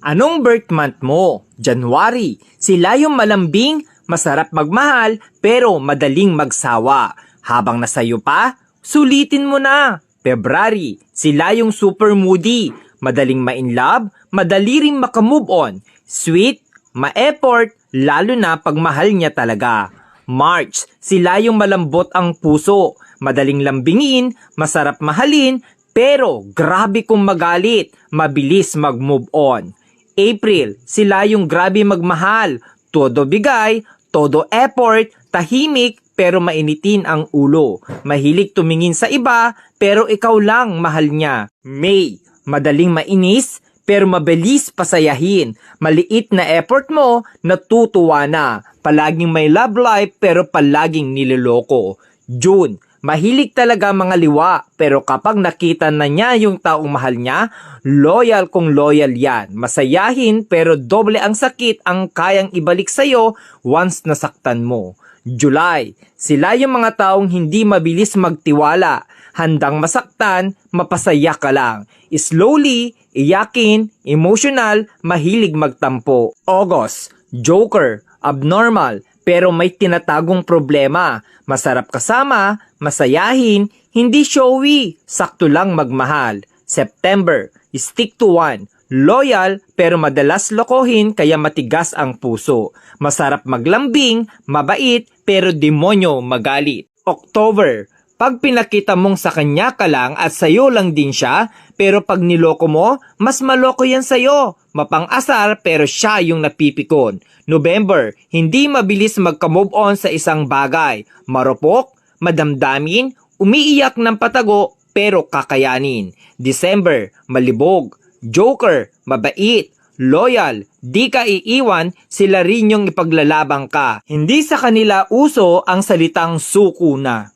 Anong birth month mo? January. Sila yung malambing, masarap magmahal, pero madaling magsawa. Habang nasayo pa, sulitin mo na. February. Sila yung super moody, madaling ma-inlove, madali ring makamove on. Sweet, ma-effort, lalo na pag mahal niya talaga. March. Sila yung malambot ang puso, madaling lambingin, masarap mahalin, pero grabe kung magalit, mabilis mag-move on. April, sila yung grabe magmahal, todo bigay, todo effort, tahimik pero mainitin ang ulo. Mahilig tumingin sa iba pero ikaw lang mahal niya. May, madaling mainis pero mabilis pasayahin. Maliit na effort mo, natutuwa na. Palaging may love life pero palaging niloloko. June, mahilig talaga mga liwa, pero kapag nakita na niya yung taong mahal niya, loyal kung loyal yan. Masayahin pero doble ang sakit ang kayang ibalik sa'yo once nasaktan mo. July, sila yung mga taong hindi mabilis magtiwala. Handang masaktan, mapasaya ka lang. Slowly, iyakin, emotional, mahilig magtampo. August, joker, abnormal, pero may tinatagong problema. Masarap kasama, masayahin, hindi showy, sakto lang magmahal. September, stick to one. Loyal pero madalas lokohin kaya matigas ang puso. Masarap maglambing, mabait pero demonyo magalit. October, pag pinakita mong sa kanya ka lang at sayo lang din siya, pero pag niloko mo, mas maloko yan sayo. Mapang-asar pero siya yung napipikon. November, hindi mabilis magka-move on sa isang bagay. Marupok, madamdamin, umiiyak ng patago pero kakayanin. December, malibog, joker, mabait, loyal, di ka iiwan, sila rin yung ipaglalabang ka. Hindi sa kanila uso ang salitang suko na.